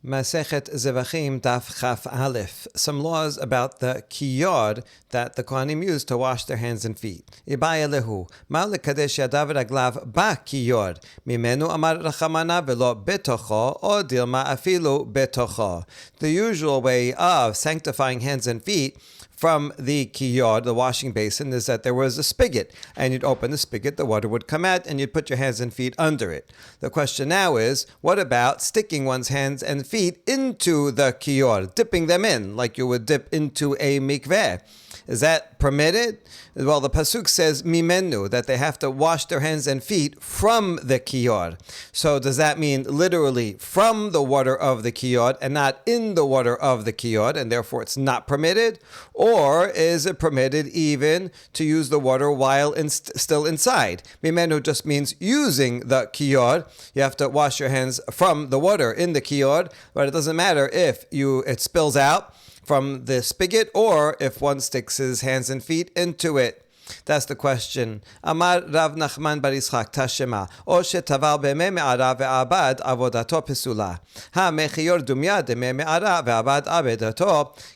Masechet Zevaḥim Daf Chaf Aleph. Some laws about the kiyod that the Kohanim use to wash their hands and feet. Ibaya lehu, ma lekadesh yadav raglav ba kiyod, mimenu amar rachamana velo betocho, o dilma afilu betocho. The usual way of sanctifying hands and feet from the kiyod, the washing basin, is that there was a spigot, and you'd open the spigot, the water would come out, and you'd put your hands and feet under it. The question now is, what about sticking one's hands and feet into the kiyod, dipping them in, like you would dip into a mikveh? Is that permitted? Well, the pasuk says mimenu, that they have to wash their hands and feet from the kiyod. So does that mean literally from the water of the kiyod and not in the water of the kiyod, and therefore it's not permitted? Or is it permitted even to use the water while still inside? Mimenu just means using the kiyod. You have to wash your hands from the water in the kiyod, but it doesn't matter if it spills out from the spigot, or if one sticks his hands and feet into it. That's the question. Amar Rav Nachman bar Yitzchak Tashema, O shetaval be'mei me'ara ve'abad avodato pesula. Ha mechiyor dumya de'mei me'ara ve'abad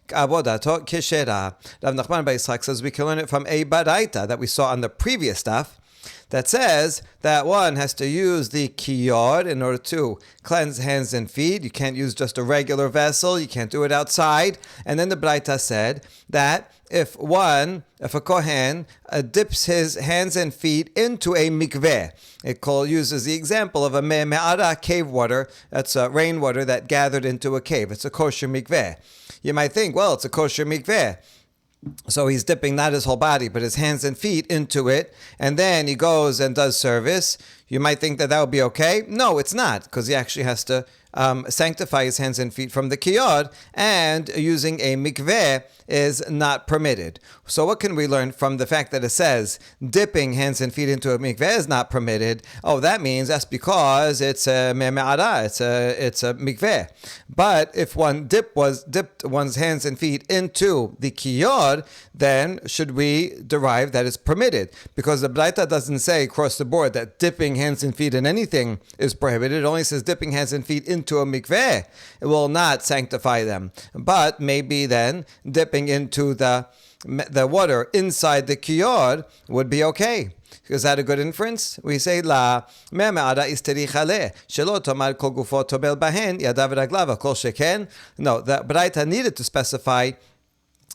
avodato keshera. Rav Nachman bar Yitzchak says we can learn it from a baraita that we saw on the previous stuff, that says that one has to use the kiyod in order to cleanse hands and feet. You can't use just a regular vessel. You can't do it outside. And then the Braita said that if a kohen dips his hands and feet into a mikveh, it uses the example of a me'ara, cave water. That's rainwater that gathered into a cave. It's a kosher mikveh. You might think, well, it's a kosher mikveh, so he's dipping not his whole body, but his hands and feet into it, and then he goes and does service. You might think that would be okay. No, it's not, because he actually has to sanctify his hands and feet from the kiyod, and using a mikveh is not permitted. So what can we learn from the fact that it says dipping hands and feet into a mikveh is not permitted? Oh, that means that's because it's a me'ara, it's a mikveh. But if one dipped one's hands and feet into the kiyod, then should we derive that it's permitted? Because the Braita doesn't say across the board that dipping hands and feet in anything is prohibited. It only says dipping hands and feet into a mikveh. It will not sanctify them. But maybe then dipping into the water inside the kiyod would be okay. Is that a good inference? We say la me'ara isteri chale shelo tomar kol gufo tobel bahen yadav raglav kol sheken. No, the Braita needed to specify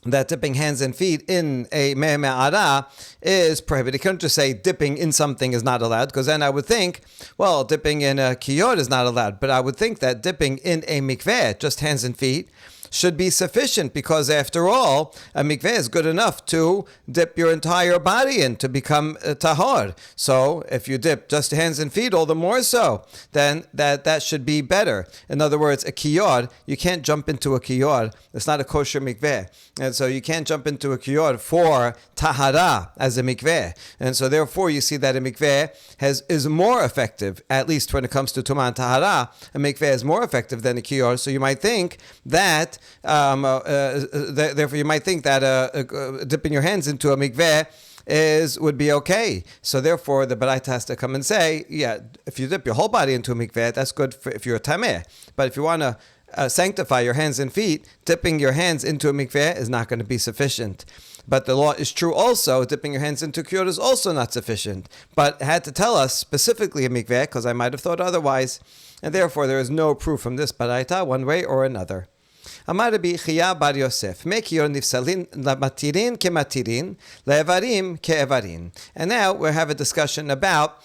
that dipping hands and feet in a me'ara is prohibited. You can't just say dipping in something is not allowed, because then I would think, well, dipping in a kiyod is not allowed. But I would think that dipping in a mikveh, just hands and feet, should be sufficient, because after all, a mikveh is good enough to dip your entire body in to become tahor. So if you dip just hands and feet, all the more so, then that should be better. In other words, a kiyod, you can't jump into a kiyod. It's not a kosher mikveh. And so you can't jump into a kiyod for tahara as a mikveh. And so therefore you see that a mikveh is more effective, at least when it comes to tumah and tahara. A mikveh is more effective than a kiyod. So you might think that therefore you might think that dipping your hands into a mikveh would be okay. So therefore the Baraita has to come and say, yeah, if you dip your whole body into a mikveh, that's good if you're a tameh. But if you want to sanctify your hands and feet, dipping your hands into a mikveh is not going to be sufficient. But the law is true also, dipping your hands into kiyod is also not sufficient. But it had to tell us specifically a mikveh, because I might have thought otherwise. And therefore there is no proof from this Baraita one way or another. Amar Rabbi Chiya bar Yosef, mekiyor nifsalin matirin kematirin, le'evarim ke'evarin. And now we have a discussion about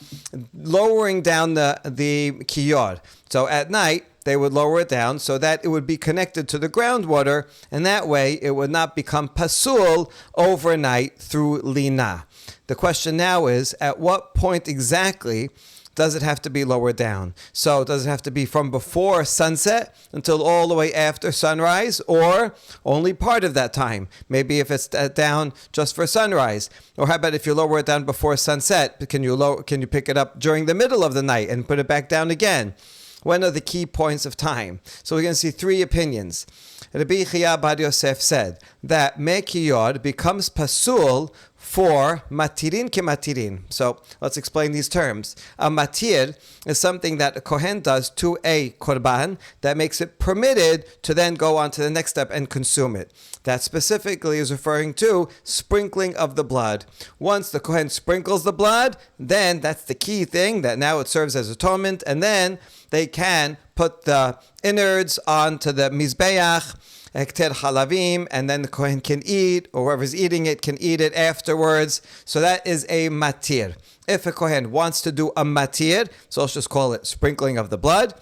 lowering down the kiyod. So at night, they would lower it down so that it would be connected to the groundwater, and that way it would not become pasul overnight through lina. The question now is, at what point exactly does it have to be lowered down? So does it have to be from before sunset until all the way after sunrise, or only part of that time? Maybe if it's down just for sunrise. Or how about if you lower it down before sunset, can you pick it up during the middle of the night and put it back down again? When are the key points of time? So we're going to see three opinions. Rabbi Chiya bar Yosef said that me kiyod becomes pasul for matirin kematirin. So let's explain these terms. A matir is something that a kohen does to a korban that makes it permitted to then go on to the next step and consume it. That specifically is referring to sprinkling of the blood. Once the kohen sprinkles the blood, then that's the key thing, that now it serves as atonement, and then they can put the innards onto the mizbeach, hekter halavim, and then the kohen can eat, or whoever's eating it can eat it afterwards. So that is a matir. If a kohen wants to do a matir, so let's just call it sprinkling of the blood,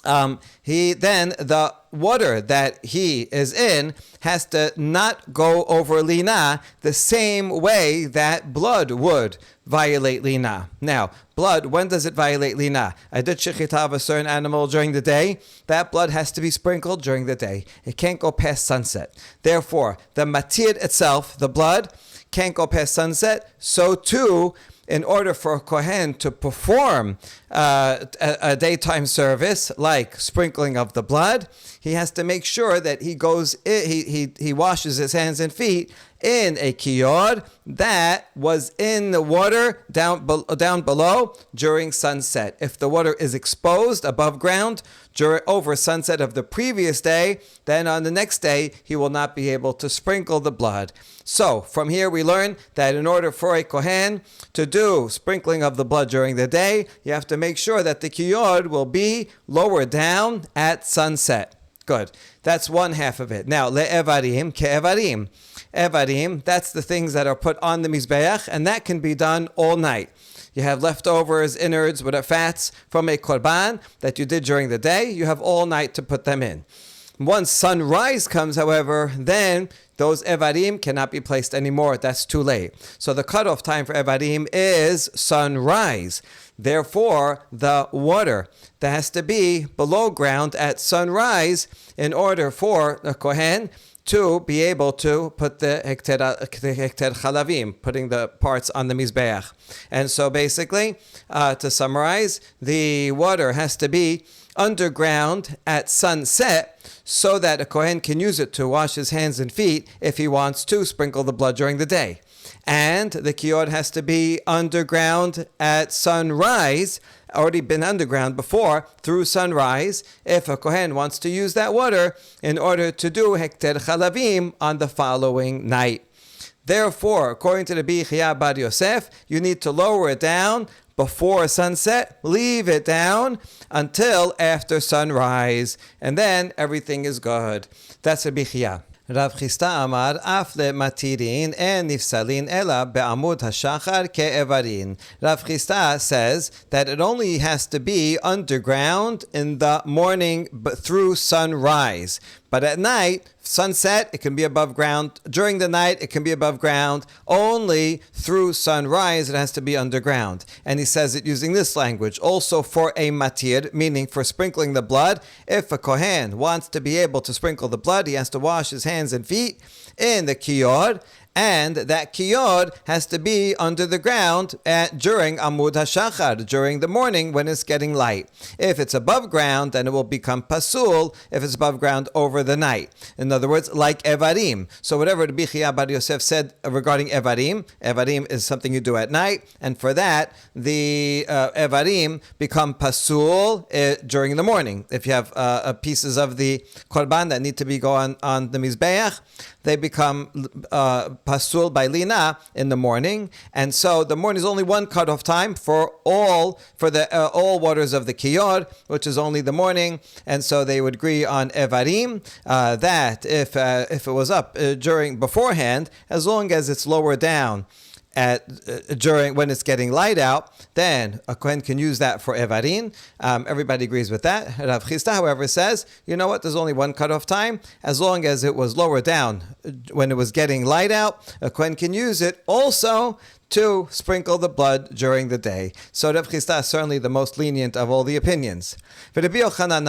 the water that he is in has to not go over lina the same way that blood would violate lina. Now, blood, when does it violate lina? I did shechita of a certain animal during the day. That blood has to be sprinkled during the day. It can't go past sunset. Therefore, the matir itself, the blood, can't go past sunset. So too, in order for a kohen to perform a daytime service like sprinkling of the blood, he has to make sure that he washes his hands and feet in a kiyod that was in the water down below during sunset. If the water is exposed above ground over sunset of the previous day, then on the next day he will not be able to sprinkle the blood. So from here we learn that in order for a kohen to do sprinkling of the blood during the day, you have to make sure that the kiyod will be lower down at sunset. Good. That's one half of it. Now, le'evarim ke'evarim. Evarim, that's the things that are put on the mizbeach, and that can be done all night. You have leftovers, innards, fats from a korban that you did during the day. You have all night to put them in. Once sunrise comes, however, then those evarim cannot be placed anymore. That's too late. So the cutoff time for evarim is sunrise. Therefore, the water that has to be below ground at sunrise in order for the kohen to be able to put the hekter chalavim, putting the parts on the mizbeach. And so basically, to summarize, the water has to be underground at sunset so that a kohen can use it to wash his hands and feet if he wants to sprinkle the blood during the day. And the kiyod has to be underground at sunrise, already been underground before, through sunrise, if a kohen wants to use that water in order to do hekter chalavim on the following night. Therefore, according to the Bichya Bar Yosef, you need to lower it down before sunset, leave it down until after sunrise, and then everything is good. That's a Bichya. Rav Chisda Amar, Af le'matirin en nifsalin ela be'amud hashachar ke'evarin. Rav Chisda says that it only has to be underground in the morning through sunrise. But at night, sunset, it can be above ground. During the night, it can be above ground. Only through sunrise, it has to be underground. And he says it using this language. Also for a matir, meaning for sprinkling the blood. If a kohen wants to be able to sprinkle the blood, he has to wash his hands and feet in the kiyod. And that kiyod has to be under the ground during Amud HaShachar, during the morning when it's getting light. If it's above ground, then it will become pasul if it's above ground over the night. In other words, like evarim. So whatever the Bichya Bar Yosef said regarding evarim is something you do at night, and for that, the evarim become pasul during the morning. If you have pieces of the korban that need to be go on the mizbeach, they become pasul by lina in the morning, and so the morning is only one cutoff time for all waters of the kiyod, which is only the morning. And so they would agree on evarim that if it was up beforehand, as long as it's lower down during when it's getting light out, then a kohen can use that for evarim. Everybody agrees with that. Rav Chisda, however, says, you know what? There's only one cutoff time. As long as it was lower down when it was getting light out, a kohen can use it also to sprinkle the blood during the day. So Rav Chisda is certainly the most lenient of all the opinions. Rabbi Yochanan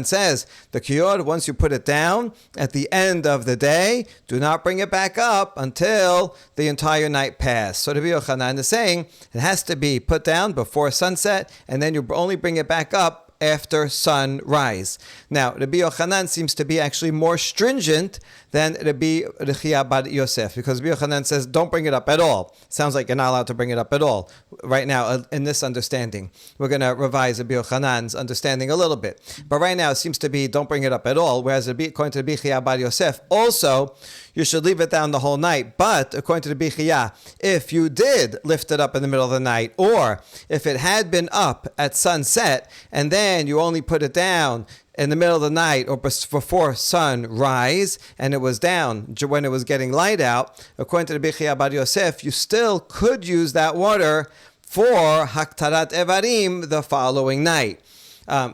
says the kiyod, once you put it down at the end of the day, do not bring it back up until the entire night passed. So Rabbi Yochanan is saying it has to be put down before sunset, and then you only bring it back up after sunrise. Now, Rabbi Yochanan seems to be actually more stringent than Rabbi Chia bar Yosef, because Rabbi Yochanan says don't bring it up at all. Sounds like you're not allowed to bring it up at all. Right now, in this understanding, we're going to revise Rabbi Yochanan's understanding a little bit. But right now, it seems to be don't bring it up at all, whereas according to Rabbi Chia bar Yosef, also, you should leave it down the whole night. But according to Rabbi Chia, if you did lift it up in the middle of the night, or if it had been up at sunset, and then you only put it down in the middle of the night or before sunrise, and it was down when it was getting light out, according to Rabbi Chia bar Yosef, you still could use that water for Haktarat Evarim the following night.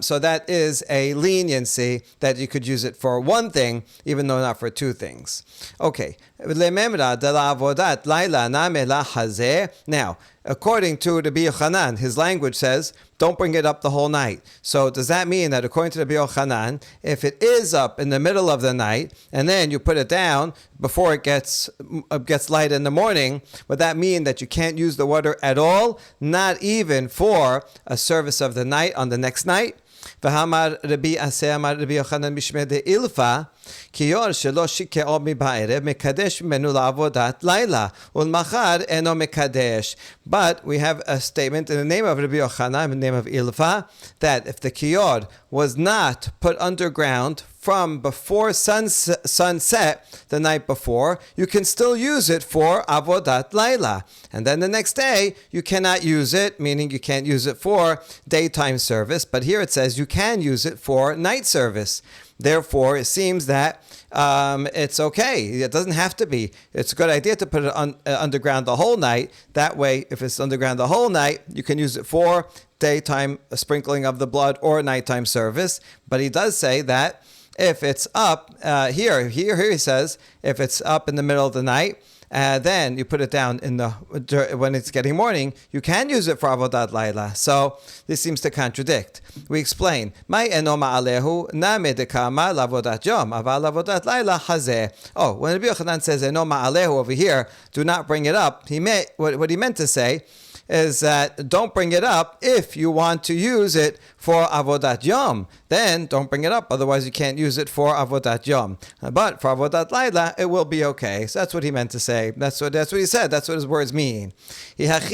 So that is a leniency that you could use it for one thing, even though not for two things. Okay. Now, according to Rabbi Yochanan, his language says, don't bring it up the whole night. So does that mean that according to Rabbi Yochanan, if it is up in the middle of the night, and then you put it down before it gets light in the morning, would that mean that you can't use the water at all? Not even for a service of the night on the next night? V'hamar Rabbi Aseh amar Rabbi Yochanan mishmei de'ilfa kiyor shelo shike'o miba'erev mekadesh menu la'avodat laila ulmachar eno mekadesh. But we have a statement in the name of Rabbi Yochanan, in the name of Ilfa, that if the kiyor was not put underground from before sunset the night before, you can still use it for avodat laila. And then the next day, you cannot use it, meaning you can't use it for daytime service. But here it says you can use it for night service. Therefore, it seems that it's okay. It doesn't have to be. It's a good idea to put it underground the whole night. That way, if it's underground the whole night, you can use it for daytime sprinkling of the blood or nighttime service. But he does say that if it's up, here he says, if it's up in the middle of the night, then you put it down when it's getting morning, you can use it for avodat laila. So this seems to contradict. We explain. Mai eno ma'alehu name dekama lavodat yom aval avodat laila hazeh. Oh, when Rabbi Yochanan says eno ma'alehu over here, do not bring it up. What he meant to say is that don't bring it up if you want to use it for avodat yom. Then don't bring it up, otherwise you can't use it for avodat yom. But for avodat laila, it will be okay. So that's what he meant to say. That's what he said. That's what his words mean. But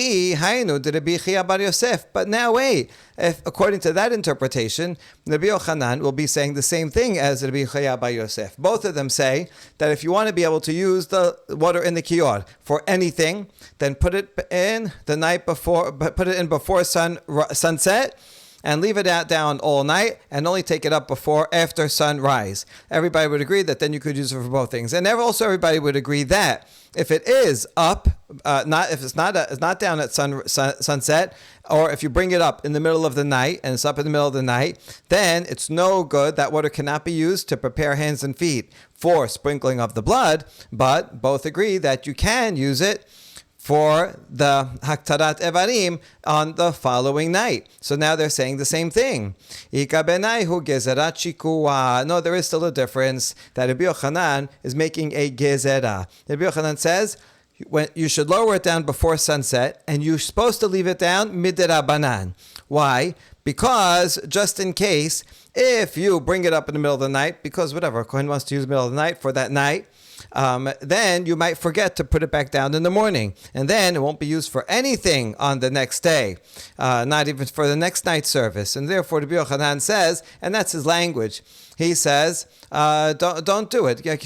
now wait, if according to that interpretation, Rabbi Yochanan will be saying the same thing as Rabbi Chia bar Yosef. Both of them say that if you want to be able to use the water in the kiyor for anything, then put it in the night before, put it in before sunset, and leave it down all night, and only take it up after sunrise. Everybody would agree that then you could use it for both things. And also everybody would agree that if it is up, if it's not down at sunset, or if you bring it up in the middle of the night, and it's up in the middle of the night, then it's no good. That water cannot be used to prepare hands and feet for sprinkling of the blood, but both agree that you can use it for the Haktarat Evarim on the following night. So now they're saying the same thing. No, there is still a difference that Rabbi Yochanan is making a gezerah. Rabbi Yochanan says you should lower it down before sunset, and you're supposed to leave it down midrabanan. Why? Because just in case, if you bring it up in the middle of the night, because whatever, a Kohen wants to use the middle of the night for that night, then you might forget to put it back down in the morning. And then it won't be used for anything on the next day, not even for the next night service. And therefore, Rabbi Yochanan says, and that's his language, he says, don't do it. Right?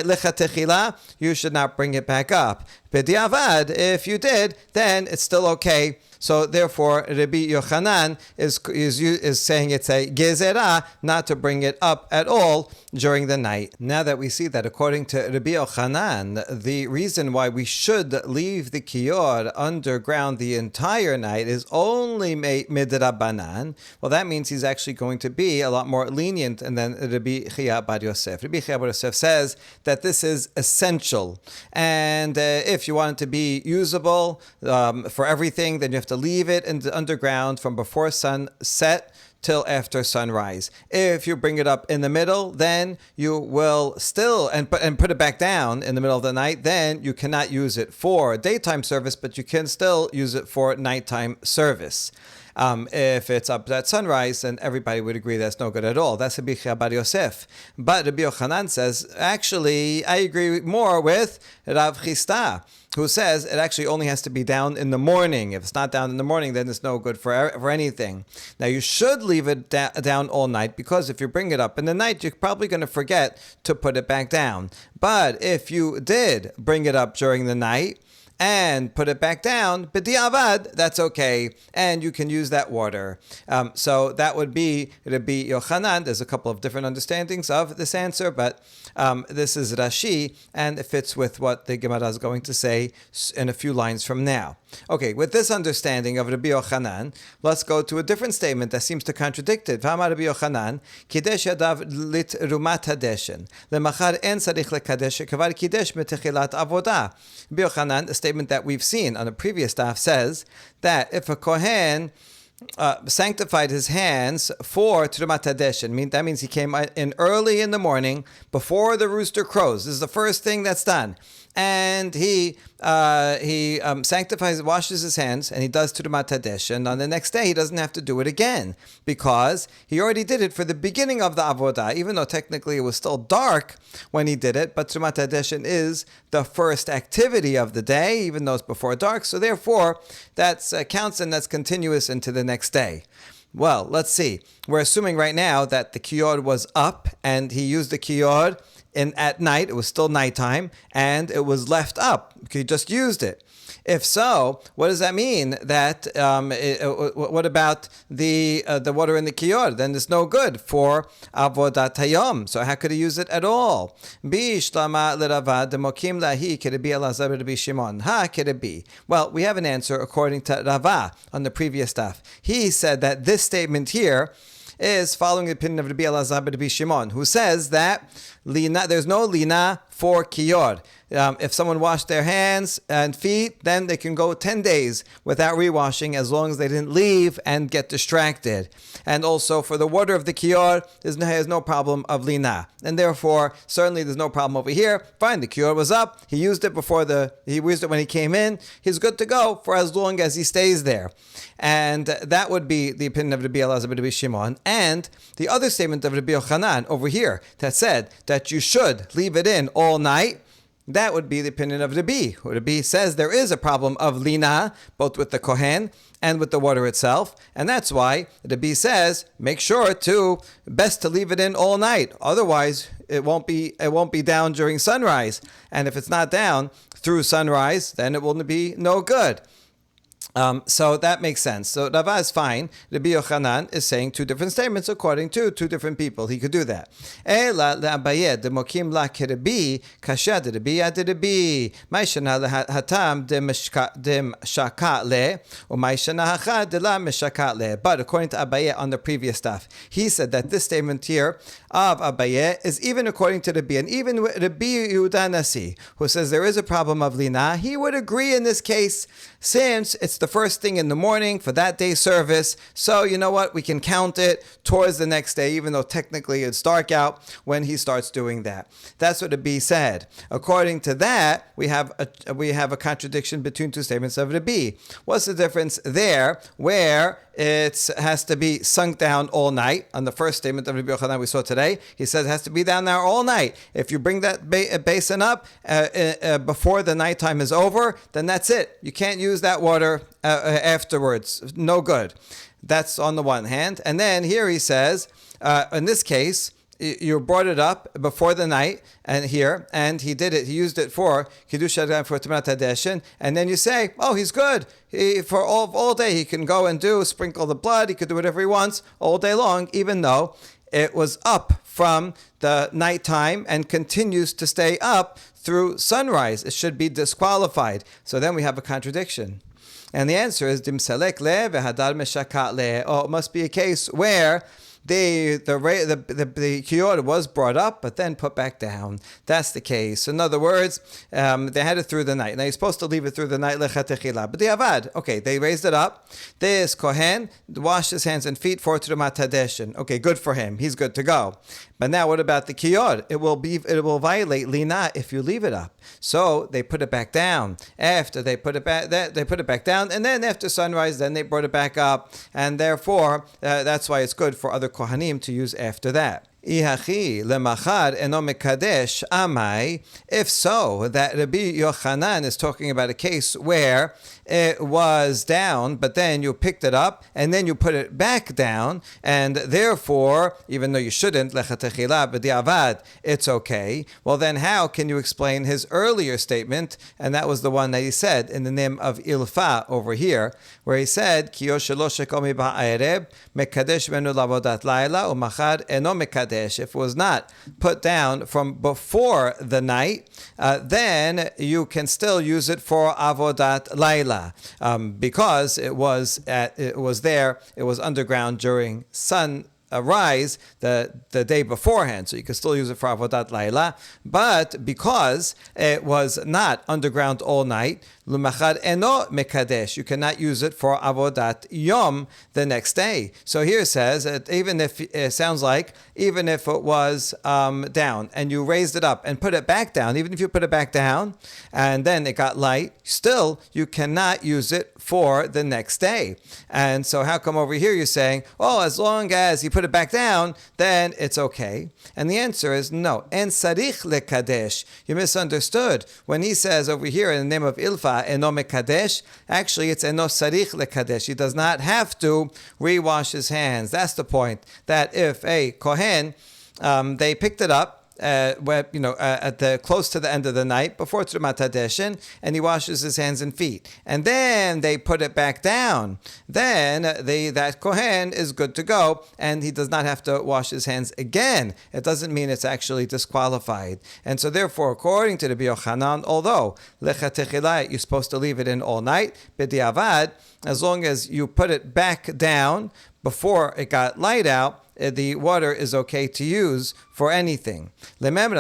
Lechatechila, you should not bring it back up. B'diavad, if you did, then it's still okay. So therefore, Rabbi Yochanan is saying it's a gezerah not to bring it up at all during the night. Now that we see that according to Rabbi Yochanan, the reason why we should leave the kiyor underground the entire night is only midrabanan, well, that means he's actually going to be a lot more lenient than Rabbi Chia bar Yosef. Rabbi Chia bar Yosef says that this is essential, and if you want it to be usable for everything, then you have to leave it in the underground from before sunset till after sunrise. If you bring it up in the middle, then you will still, and put it back down in the middle of the night, then you cannot use it for daytime service, but you can still use it for nighttime service. If it's up at sunrise, then everybody would agree that's no good at all. That's Rabbi Chia Bar Yosef. But Rabbi Yochanan says, actually, I agree more with Rav Chisda, who says it actually only has to be down in the morning. If it's not down in the morning, then it's no good for anything. Now, you should leave it down all night, because if you bring it up in the night, you're probably going to forget to put it back down. But if you did bring it up during the night and put it back down, b'di'avad, that's okay, and you can use that water. So that would be Rabbi Yochanan. There's a couple of different understandings of this answer, but this is Rashi, and it fits with what the Gemara is going to say in a few lines from now. Okay, with this understanding of Rabbi Yochanan, let's go to a different statement that seems to contradict it. V'amar Rabbi Yochanan, kidesh yadav lit rumat hadeshen, lemachar en tzarich lekadesh, kavar kidesh metechilat avodah. Rabbi Yochanan, a statement that we've seen on a previous daf, says that if a kohen sanctified his hands for Trumat Hadeshen, that means he came in early in the morning before the rooster crows. This is the first thing that's done. And he sanctifies, washes his hands, and he does Trumat Hadeshen. And on the next day, he doesn't have to do it again, because he already did it for the beginning of the Avodah, even though technically it was still dark when he did it. But Trumat Hadeshen is the first activity of the day, even though it's before dark. So therefore, that counts, and that's continuous into the next day. Well, let's see. We're assuming right now that the kiyod was up, and he used the kiyod at night. It was still nighttime, and it was left up. He just used it. If so, what does that mean? That what about the water in the kiyod? Then it's no good for avodat hayom. So how could he use it at all? Well, we have an answer according to Rava on the previous stuff. He said that this statement here is following the opinion of Rabbi Elazar ben Rabbi Shimon, who says that there's no lina for kiyod. If someone washed their hands and feet, then they can go 10 days without rewashing, as long as they didn't leave and get distracted. And also for the water of the kiyod, there's no problem of lina. And therefore, certainly there's no problem over here. Fine, the kiyod was up. He used it he used it when he came in. He's good to go for as long as he stays there. And that would be the opinion of Rabbi Elazar ben Rabbi Shimon. And the other statement of Rabbi Yochanan over here that said that you should leave it in all night, that would be the opinion of Rabbi. Rabbi says there is a problem of lina, both with the kohen and with the water itself, and that's why Rabbi says make sure best to leave it in all night. Otherwise, it won't be down during sunrise, and if it's not down through sunrise, then it will be no good. So that makes sense. So Rava is fine. Rabbi Yochanan is saying two different statements according to two different people. He could do that. Ela le'abaye demokim la kerebi kasha derebi aderebi ma'ishana lehatam demshaka le or ma'ishana hacha de la meshaka le. But according to Abaye on the previous stuff, he said that this statement here of Abaye is even according to Rabbi, and even Rabbi Yehuda Nasi, who says there is a problem of lina, he would agree in this case, since it's the first thing in the morning for that day's service. So you know what? We can count it towards the next day, even though technically it's dark out when he starts doing that. That's what Rabbi said. According to that, we have a contradiction between two statements of Rabbi. What's the difference there, where it has to be sunk down all night? On the first statement of Rabbi Yochanan we saw today, he says it has to be down there all night. If you bring that basin up before the nighttime is over, then that's it. You can't use that water afterwards. No good. That's on the one hand. And then here he says, in this case, you brought it up before the night, and he did it. He used it for Kiddush Hadeshen, for Trumat Hadeshen, and then you say, oh, he's good. For all day, he can go and sprinkle the blood. He could do whatever he wants all day long, even though it was up from the nighttime and continues to stay up through sunrise. It should be disqualified. So then we have a contradiction. And the answer is, Dimsalek le v'hadar meshakat le. Oh, it must be a case where the kiyor was brought up, but then put back down. That's the case. In other words, they had it through the night. Now, you're supposed to leave it through the night, lechatechila. But the avad, okay, they raised it up. This kohen washed his hands and feet for Trumat Hadeshin. Okay, good for him. He's good to go. But now, what about the kiyor? It will violate lina if you leave it up. So they put it back down. After they put it back down, and then after sunrise, then they brought it back up, and therefore that's why it's good for other kohanim to use after that. Ihachi lemachar eno mekadesh amai. If so, that Rabbi Yochanan is talking about a case where it was down, but then you picked it up and then you put it back down, and therefore, even though you shouldn't, lechatechila b'diavad, it's okay. Well, then how can you explain his earlier statement? And that was the one that he said in the name of Ilfa over here, where he said, Kiyo shelo shekomi ba'ereb mekadesh menu lavodat laila umachar eno mekadesh. If it was not put down from before the night, then you can still use it for avodat laila, because it was underground during sunrise the day beforehand, so you can still use it for avodat laila. But because it was not underground all night, Lumachar eno mekadesh, you cannot use it for avodat yom the next day. So here it says that even if it sounds like even if it was down and you raised it up and put it back down, even if you put it back down and then it got light, still you cannot use it for the next day. And so how come over here you're saying, oh, as long as you put it back down, then it's okay? And the answer is no. En sarich lekadesh. You misunderstood. When he says over here in the name of Ilfa, eno mekadesh, actually it's eno sarich lekadesh. He does not have to rewash his hands. That's the point. That if a kohen, they picked it up, at the close to the end of the night before Trumat Hadeshin, and he washes his hands and feet, and then they put it back down, then that kohen is good to go, and he does not have to wash his hands again. It doesn't mean it's actually disqualified. And so therefore, according to the Rabbi Yochanan, although lechatechilai, you're supposed to leave it in all night, b'diavad, as long as you put it back down before it got light out, the water is okay to use for anything. We ask,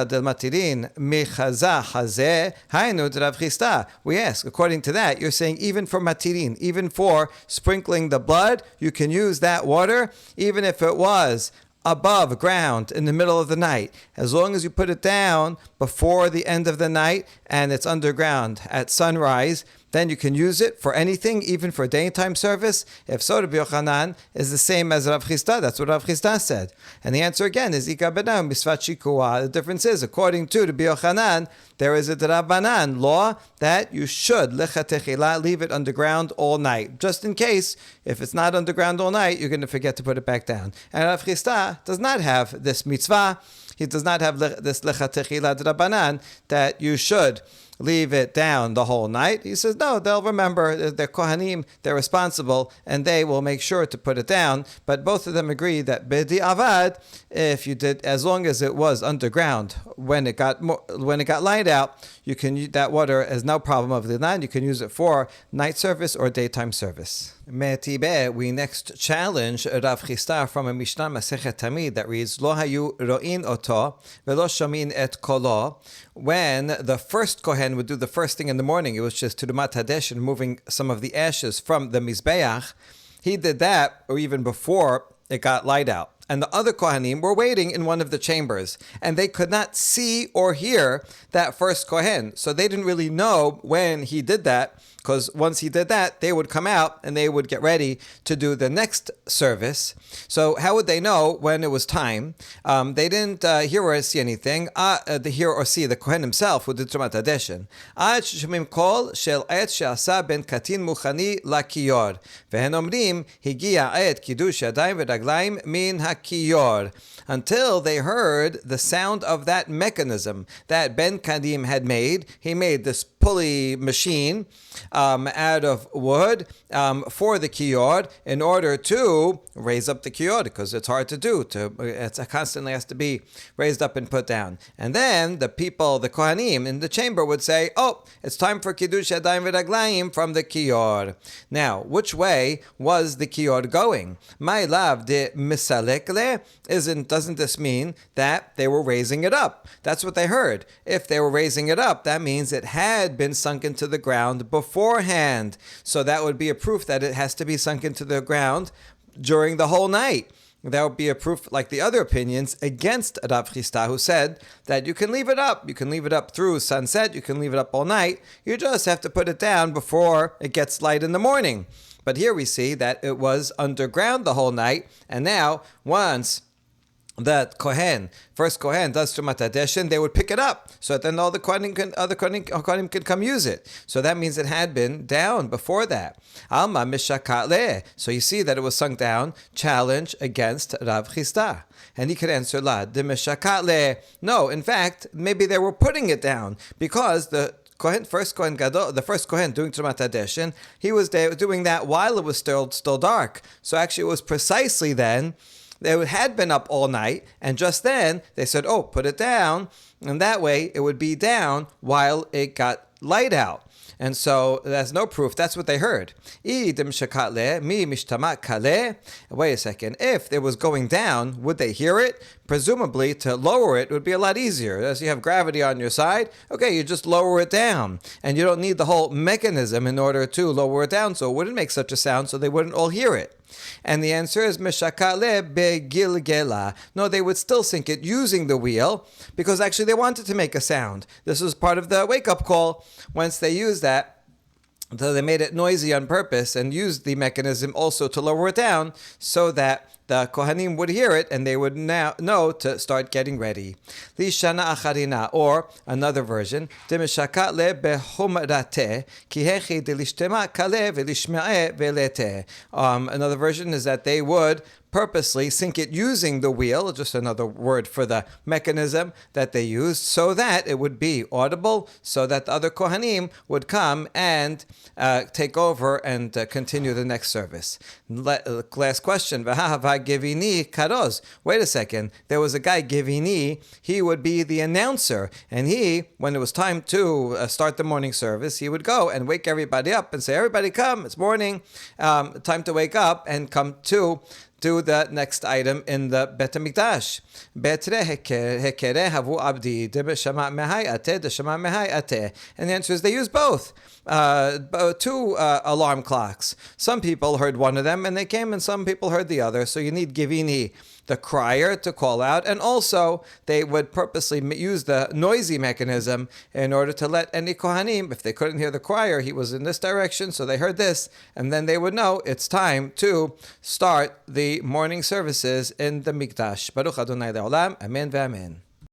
according to that, you're saying even for matirin, even for sprinkling the blood, you can use that water, even if it was above ground in the middle of the night. As long as you put it down before the end of the night and it's underground at sunrise, then you can use it for anything, even for daytime service. If so, Rabbi Yochanan is the same as Rav Chisda. That's what Rav Chisda said. And the answer again is Ika Benam Bisvat Shikua. The difference is, according to Rabbi Yochanan, there is a Drabanan law that you should lechatechila, leave it underground all night, just in case if it's not underground all night, you're going to forget to put it back down. And Rav Chisda does not have this mitzvah. He does not have this lechatechila Drabanan that you should leave it down the whole night. He says, no, they'll remember, they're Kohanim, they're responsible, and they will make sure to put it down. But both of them agree that B'di Avad, if you did, as long as it was underground, when it got light out, you can use that water as no problem of the night. You can use it for night service or daytime service. Me'tibeh, we next challenge Rav Chisda from a Mishnah Masechet Tamid that reads, Lo hayu ro'in oto velo shomin et kolo. When the first kohen would do the first thing in the morning, it was just Tudumat Hadesh and moving some of the ashes from the Mizbeach. He did that, or even before it got light out. And the other Kohanim were waiting in one of the chambers, and they could not see or hear that first Kohen. So they didn't really know when he did that, because once he did that, they would come out and they would get ready to do the next service. So how would they know when it was time? They didn't hear or see anything. Hear or see the Kohen himself who did Trumat Hadeshin. Ad shemim kol shel et she'asa ben katin muchani lakiyor. Vehen omrim higia et kiddush yadayim v'raglayim min hakiyor. Until they heard the sound of that mechanism that Ben Kadim had made. He made this pulley machine out of wood for the kiyod in order to raise up the kiyod, because it's hard to do. It constantly has to be raised up and put down. And then the people, the kohanim in the chamber would say, oh, it's time for kiddush yadayim v'raglayim from the kiyod. Now, which way was the kiyod going? My love de misalekle doesn't this mean that they were raising it up? That's what they heard. If they were raising it up, that means it had been sunk into the ground beforehand. So that would be a proof that it has to be sunk into the ground during the whole night. That would be a proof, like the other opinions, against Rav Chisda, who said that you can leave it up. You can leave it up through sunset. You can leave it up all night. You just have to put it down before it gets light in the morning. But here we see that it was underground the whole night, and now once that first Kohen does Tumat Hadeshin, they would pick it up, so that then all the Kohanim could come use it. So that means it had been down before that. Alma Mishakat Le. So you see that it was sunk down, challenge against Rav Chisda. And he could answer, La, de Mishakat Le. No, in fact, maybe they were putting it down, because the first Kohen doing Tumat Hadeshin, he was doing that while it was still dark. So actually it was precisely then. They had been up all night, and just then they said, oh, put it down, and that way it would be down while it got light out. And so there's no proof. That's what they heard. Wait a second. If it was going down, would they hear it? Presumably, to lower it would be a lot easier. As you have gravity on your side, okay, you just lower it down. And you don't need the whole mechanism in order to lower it down, so it wouldn't make such a sound, so they wouldn't all hear it. And the answer is Meshakale begilgela. No, they would still sink it using the wheel, because actually they wanted to make a sound. This was part of the wake-up call. Once they used that, so they made it noisy on purpose and used the mechanism also to lower it down, so that the Kohanim would hear it and they would now know to start getting ready. Lishana acharina, or another version, Demeshakat le behumrate, ki hechi delishtema kale velishma'e velete. Another version is that they would purposely sink it using the wheel, just another word for the mechanism that they used, so that it would be audible, so that the other Kohanim would come and take over and continue the next service. Last question. Givini karoz. Wait a second. There was a guy, Givini, he would be the announcer, and he, when it was time to start the morning service, he would go and wake everybody up and say, everybody come, it's morning, time to wake up and come to do the next item in the Bet HaMikdash. And the answer is they use both. Two alarm clocks. Some people heard one of them and they came, and some people heard the other. So you need Givini, the crier, to call out. And also they would purposely use the noisy mechanism in order to let any Kohanim, if they couldn't hear the crier, he was in this direction, so they heard this, and then they would know it's time to start the morning services in the Mikdash. Baruch Adonai Le'olam. Amen ve'amen.